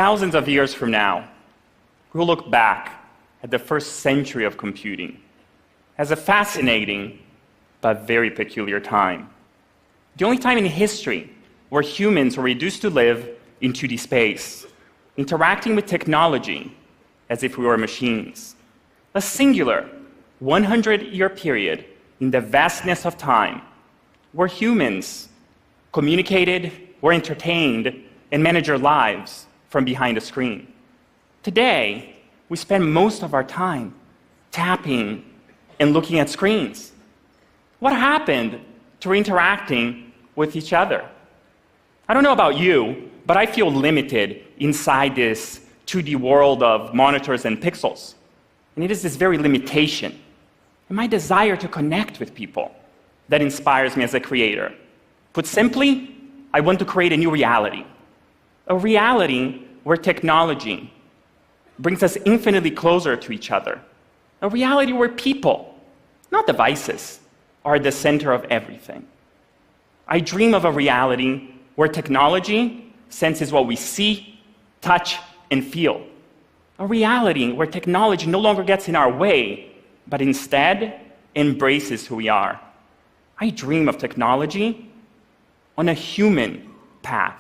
thousands of years from now, we'll look back at the first century of computing as a fascinating but very peculiar time. The only time in history where humans were reduced to live in 2D space, interacting with technology as if we were machines. A singular 100-year period in the vastness of time where humans communicated, were entertained, and managed their lives from behind a screen. Today, we spend most of our time tapping and looking at screens. What happened to interacting with each other? I don't know about you, but I feel limited inside this 2D world of monitors and pixels. And it is this very limitation and my desire to connect with people that inspires me as a creator. Put simply, I want to create a new reality. A reality where technology brings us infinitely closer to each other. A reality where people, not devices, are at the center of everything. I dream of a reality where technology senses what we see, touch, and feel. A reality where technology no longer gets in our way, but instead embraces who we are. I dream of technology on a human path.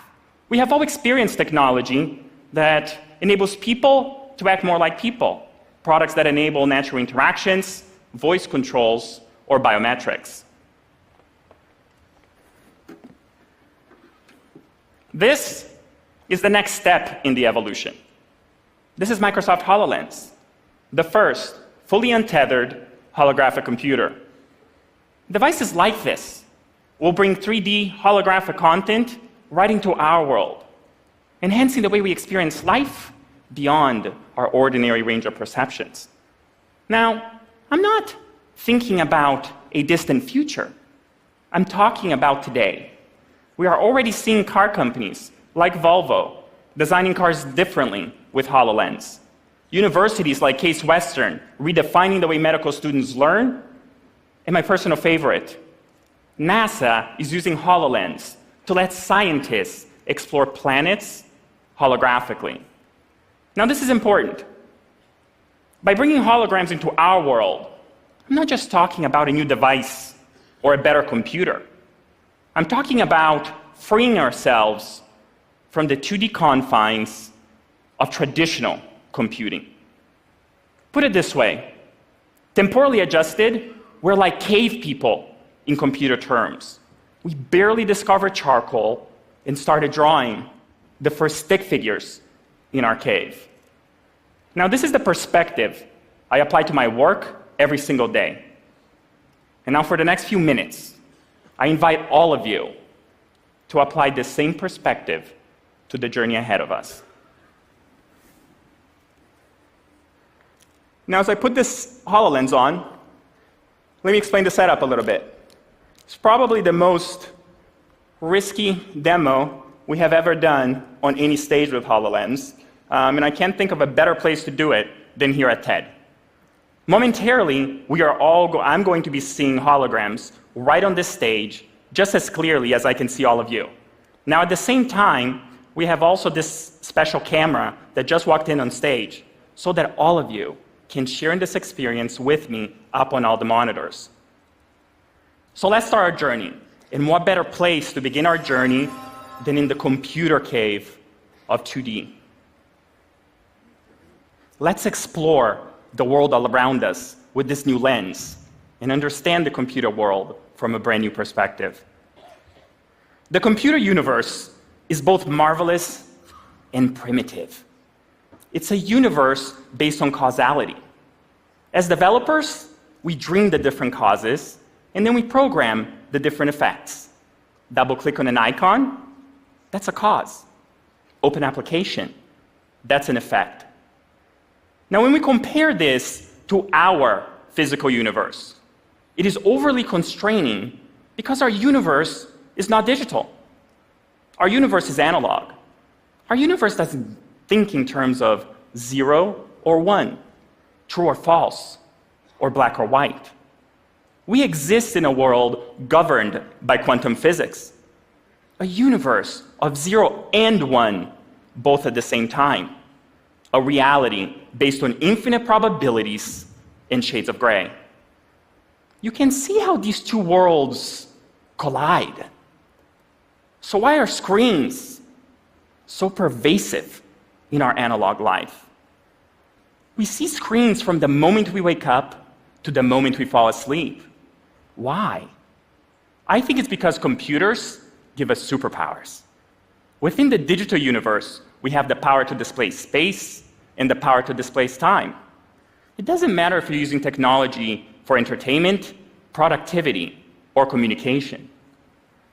We have all experienced technology that enables people to act more like people. Products that enable natural interactions, voice controls, or biometrics. This is the next step in the evolution. This is Microsoft HoloLens, the first fully untethered holographic computer. Devices like this will bring 3D holographic content right into our world, enhancing the way we experience life beyond our ordinary range of perceptions. Now, I'm not thinking about a distant future. I'm talking about today. We are already seeing car companies like Volvo designing cars differently with HoloLens. Universities like Case Western redefining the way medical students learn. And my personal favorite, NASA is using HoloLens to let scientists explore planets holographically. Now, this is important. By bringing holograms into our world, I'm not just talking about a new device or a better computer. I'm talking about freeing ourselves from the 2D confines of traditional computing. Put it this way, temporally adjusted, we're like cave people in computer terms. We barely discovered charcoal and started drawing the first stick figures in our cave. Now, this is the perspective I apply to my work every single day. And now for the next few minutes, I invite all of you to apply this same perspective to the journey ahead of us. Now, as I put this HoloLens on, let me explain the setup a little bit. It's probably the most risky demo we have ever done on any stage with HoloLens, and I can't think of a better place to do it than here at TED. Momentarily, I'm going to be seeing holograms right on this stage, just as clearly as I can see all of you. Now, at the same time, we have also this special camera that just walked in on stage, so that all of you can share in this experience with me up on all the monitors. So let's start our journey. And what better place to begin our journey than in the computer cave of 2D? Let's explore the world all around us with this new lens and understand the computer world from a brand new perspective. The computer universe is both marvelous and primitive. It's a universe based on causality. As developers, we dream the different causes, and then we program the different effects. Double-click on an icon, that's a cause. Open application, that's an effect. Now, when we compare this to our physical universe, it is overly constraining because our universe is not digital. Our universe is analog. Our universe doesn't think in terms of 0 or 1, true or false, or black or white. We exist in a world governed by quantum physics, a universe of 0 and 1, both at the same time. A reality based on infinite probabilities and shades of gray. You can see how these two worlds collide. So why are screens so pervasive in our analog life? We see screens from the moment we wake up to the moment we fall asleep. Why? I think it's because computers give us superpowers. Within the digital universe, we have the power to displace space and the power to displace time. It doesn't matter if you're using technology for entertainment, productivity, or communication.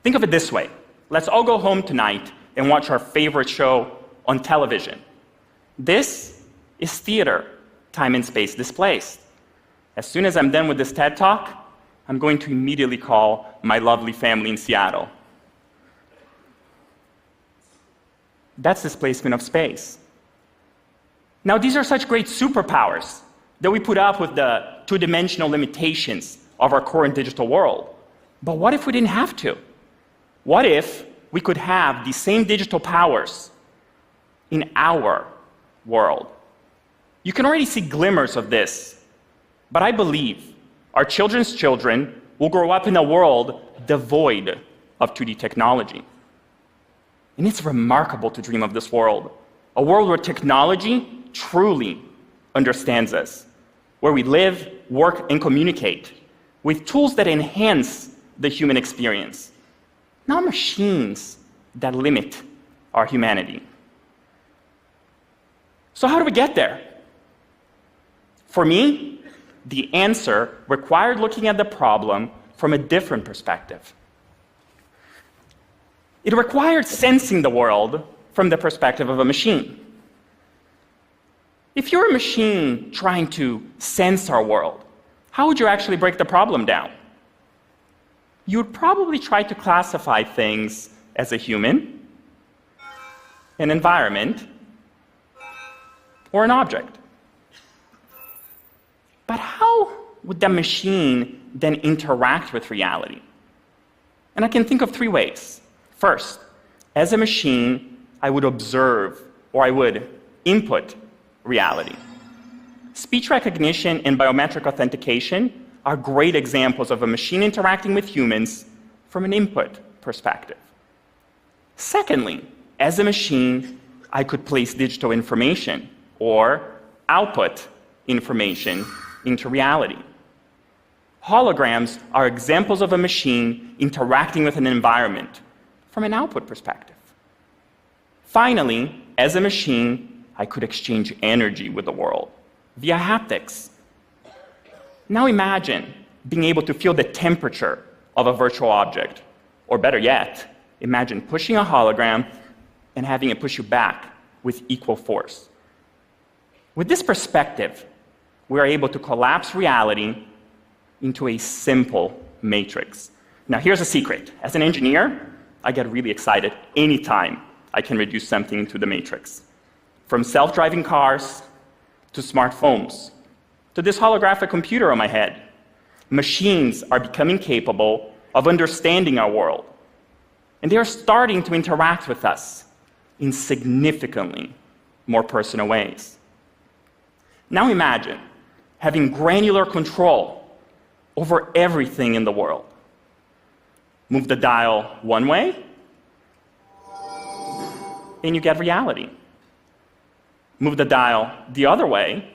Think of it this way. Let's all go home tonight and watch our favorite show on television. This is theater, time and space displaced. As soon as I'm done with this TED Talk, I'm going to immediately call my lovely family in Seattle. That's displacement of space. Now, these are such great superpowers that we put up with the two-dimensional limitations of our current digital world. But what if we didn't have to? What if we could have these same digital powers in our world? You can already see glimmers of this, but I believe our children's children will grow up in a world devoid of 2D technology. And it's remarkable to dream of this world, a world where technology truly understands us, where we live, work, and communicate with tools that enhance the human experience, not machines that limit our humanity. So how do we get there? For me, the answer required looking at the problem from a different perspective. It required sensing the world from the perspective of a machine. If you're a machine trying to sense our world, how would you actually break the problem down? You would probably try to classify things as a human, an environment, or an object. But how would the machine then interact with reality? And I can think of 3 ways. First, as a machine, I would observe, or I would input reality. Speech recognition and biometric authentication are great examples of a machine interacting with humans from an input perspective. Secondly, as a machine, I could place digital information or output information into reality. Holograms are examples of a machine interacting with an environment from an output perspective. Finally, as a machine, I could exchange energy with the world via haptics. Now imagine being able to feel the temperature of a virtual object, or better yet, imagine pushing a hologram and having it push you back with equal force. With this perspective, we are able to collapse reality into a simple matrix. Now here's a secret. As an engineer, I get really excited anytime I can reduce something into the matrix. From self-driving cars to smartphones to this holographic computer on my head, machines are becoming capable of understanding our world. And they are starting to interact with us in significantly more personal ways. Now imagine having granular control over everything in the world. Move the dial one way, and you get reality. Move the dial the other way,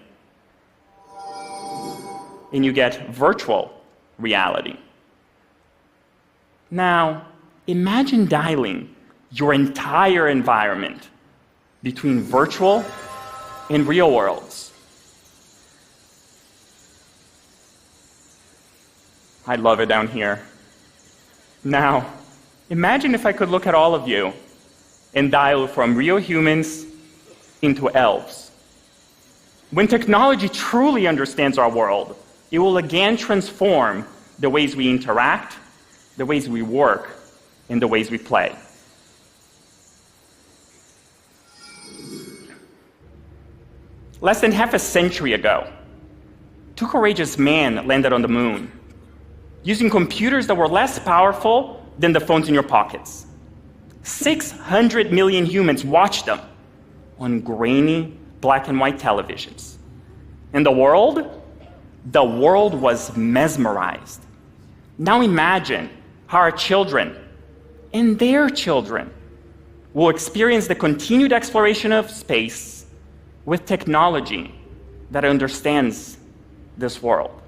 and you get virtual reality. Now, imagine dialing your entire environment between virtual and real worlds. I love it down here. Now, imagine if I could look at all of you and dial from real humans into elves. When technology truly understands our world, it will again transform the ways we interact, the ways we work, and the ways we play. Less than half a century ago, 2 courageous men landed on the moon, using computers that were less powerful than the phones in your pockets. 600 million humans watched them on grainy black and white televisions. And the world was mesmerized. Now imagine how our children and their children will experience the continued exploration of space with technology that understands this world.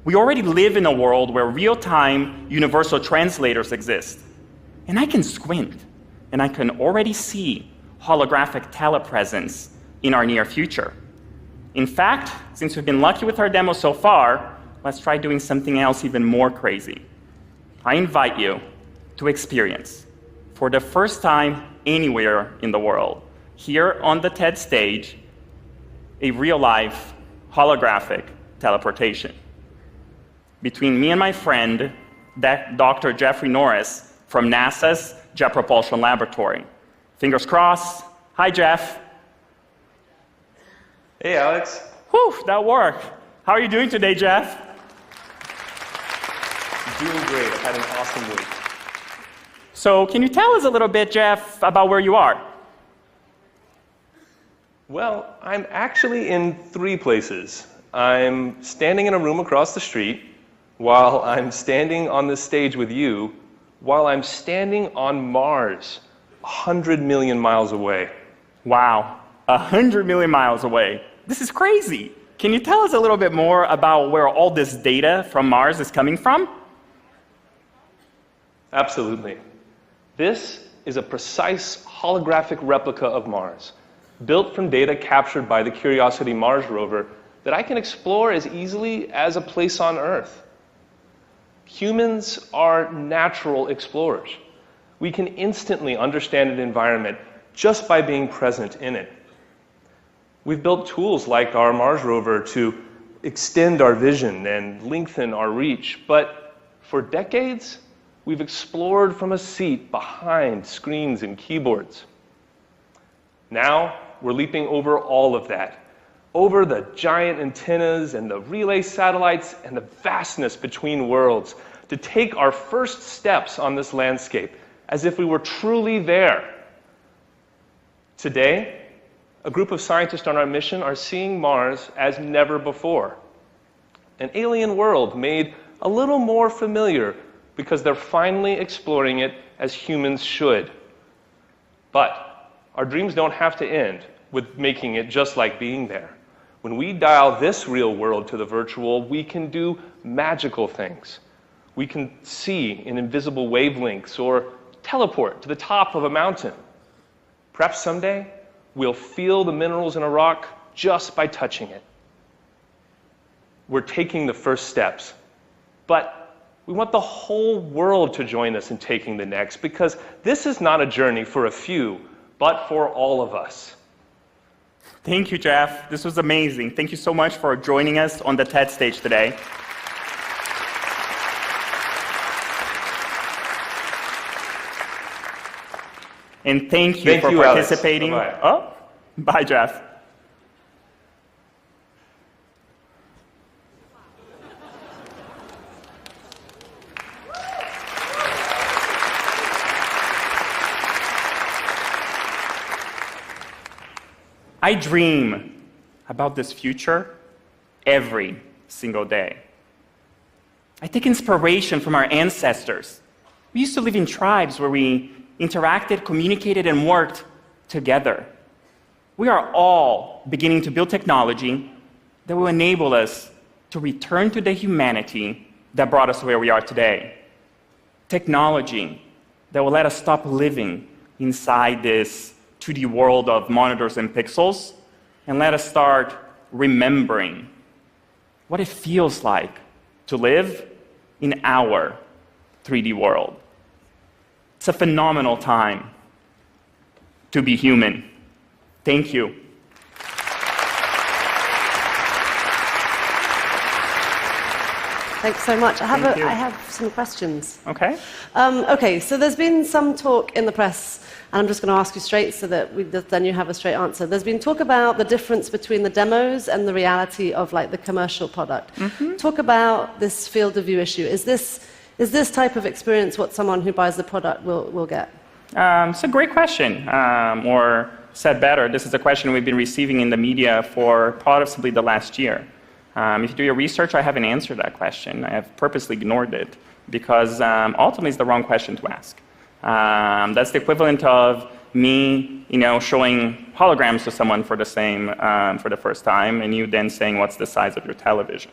We already live in a world where real-time universal translators exist. And I can squint, and I can already see holographic telepresence in our near future. In fact, since we've been lucky with our demo so far, let's try doing something else even more crazy. I invite you to experience, for the first time anywhere in the world, here on the TED stage, a real-life holographic teleportation between me and my friend, Dr. Jeffrey Norris from NASA's Jet Propulsion Laboratory. Fingers crossed. Hi, Jeff. Hey, Alex. Whew, that worked. How are you doing today, Jeff? Doing great. I've had an awesome week. So can you tell us a little bit, Jeff, about where you are? Well, I'm actually in 3 places. I'm standing in a room across the street, while I'm standing on this stage with you, while I'm standing on Mars, 100 million miles away. Wow, 100 million miles away. This is crazy. Can you tell us a little bit more about where all this data from Mars is coming from? Absolutely. This is a precise holographic replica of Mars, built from data captured by the Curiosity Mars rover that I can explore as easily as a place on Earth. Humans are natural explorers. We can instantly understand an environment just by being present in it. We've built tools like our Mars rover to extend our vision and lengthen our reach, but for decades, we've explored from a seat behind screens and keyboards. Now, we're leaping over all of that, over the giant antennas and the relay satellites and the vastness between worlds, to take our first steps on this landscape as if we were truly there. Today, a group of scientists on our mission are seeing Mars as never before. An alien world made a little more familiar because they're finally exploring it as humans should. But our dreams don't have to end with making it just like being there. When we dial this real world to the virtual, we can do magical things. We can see in invisible wavelengths or teleport to the top of a mountain. Perhaps someday, we'll feel the minerals in a rock just by touching it. We're taking the first steps, but we want the whole world to join us in taking the next, because this is not a journey for a few, but for all of us. Thank you, Jeff. This was amazing. Thank you so much for joining us on the TED stage today. And thank you for participating. Alex. Bye-bye. Oh, bye, Jeff. I dream about this future every single day. I take inspiration from our ancestors. We used to live in tribes where we interacted, communicated, and worked together. We are all beginning to build technology that will enable us to return to the humanity that brought us where we are today. Technology that will let us stop living inside this 2D world of monitors and pixels and let us start remembering what it feels like to live in our 3D world. It's a phenomenal time to be human. Thank you. Thanks so much. I have some questions. Okay. Okay, so there's been some talk in the press, and I'm just going to ask you straight so that then you have a straight answer. There's been talk about the difference between the demos and the reality of like the commercial product. Mm-hmm. Talk about this field of view issue. Is this type of experience what someone who buys the product will get? It's a great question, or said better, this is a question we've been receiving in the media for possibly the last year. If you do your research, I haven't answered that question. I have purposely ignored it because ultimately it's the wrong question to ask. That's the equivalent of me, showing holograms to someone for the first time, and you then saying, what's the size of your television?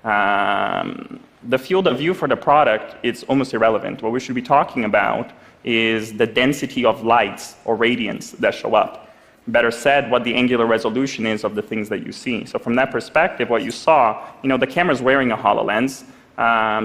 The field of view for the product, it's almost irrelevant. What we should be talking about is the density of lights or radiance that show up. Better said, what the angular resolution is of the things that you see. So from that perspective, what you saw, the camera's wearing a HoloLens,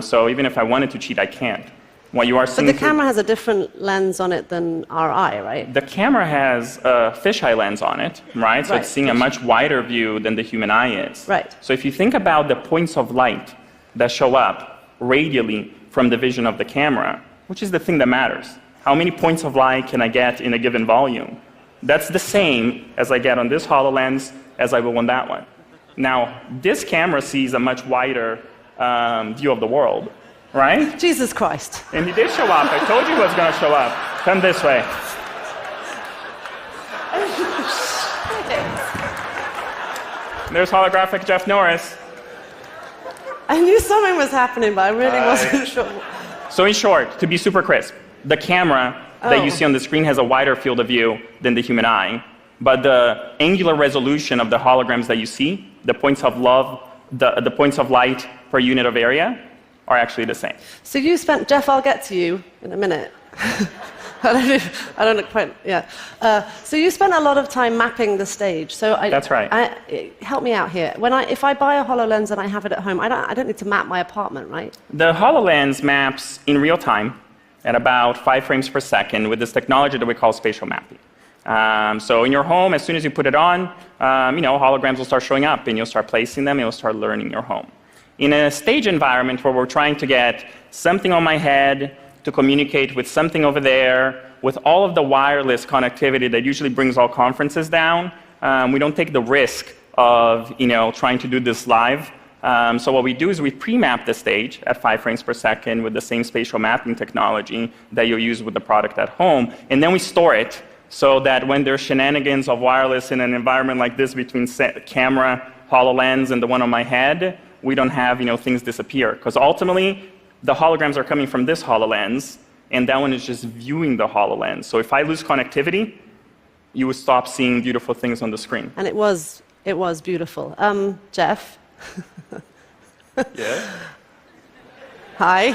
so even if I wanted to cheat, I can't. What you are seeing. But the camera has a different lens on it than our eye, right? The camera has a fisheye lens on it, right? So it's seeing a much wider view than the human eye is. Right. So if you think about the points of light that show up radially from the vision of the camera, which is the thing that matters. How many points of light can I get in a given volume? That's the same as I get on this HoloLens as I will on that one. Now, this camera sees a much wider view of the world, right? Jesus Christ. And he did show up. I told you he was going to show up. Come this way. There's holographic Jeff Norris. I knew something was happening, but I really wasn't sure. So in short, to be super crisp, the camera that you see on the screen has a wider field of view than the human eye, but the angular resolution of the holograms that you see, the points of the points of light per unit of area, are actually the same. So you spent, Jeff, I'll get to you in a minute. I don't look quite, yeah. So you spent a lot of time mapping the stage. So That's right. Help me out here. If I buy a HoloLens and I have it at home, I don't need to map my apartment, right? The HoloLens maps in real time at about 5 frames per second with this technology that we call spatial mapping. So in your home, as soon as you put it on, holograms will start showing up, and you'll start placing them, and you'll start learning your home. In a stage environment where we're trying to get something on my head to communicate with something over there, with all of the wireless connectivity that usually brings all conferences down, we don't take the risk of trying to do this live. So what we do is we pre-map the stage at 5 frames per second with the same spatial mapping technology that you'll use with the product at home, and then we store it so that when there's shenanigans of wireless in an environment like this between camera, HoloLens, and the one on my head, we don't have things disappear. Because ultimately, the holograms are coming from this HoloLens, and that one is just viewing the HoloLens. So if I lose connectivity, you would stop seeing beautiful things on the screen. And it was beautiful. Jeff? Yeah? Hi.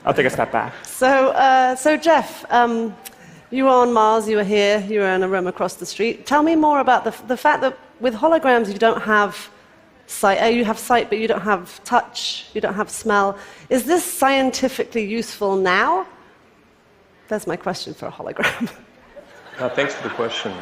I'll take a step back. So Jeff, you were on Mars, you were here, you were in a room across the street. Tell me more about the fact that with holograms you don't have sight. You have sight, but you don't have touch, you don't have smell. Is this scientifically useful now? That's my question for a hologram. Thanks for the question.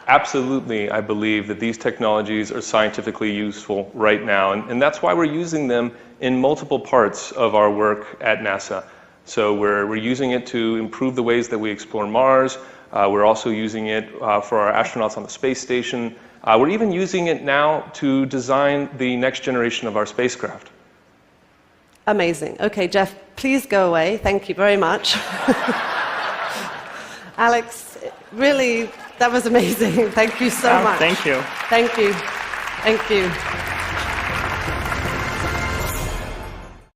Absolutely, I believe that these technologies are scientifically useful right now, and that's why we're using them in multiple parts of our work at NASA. So we're using it to improve the ways that we explore Mars. We're also using it for our astronauts on the space station. We're even using it now to design the next generation of our spacecraft. Amazing. Okay, Jeff, please go away. Thank you very much. Alex, really, that was amazing. Thank you so much. Thank you. Thank you. Thank you.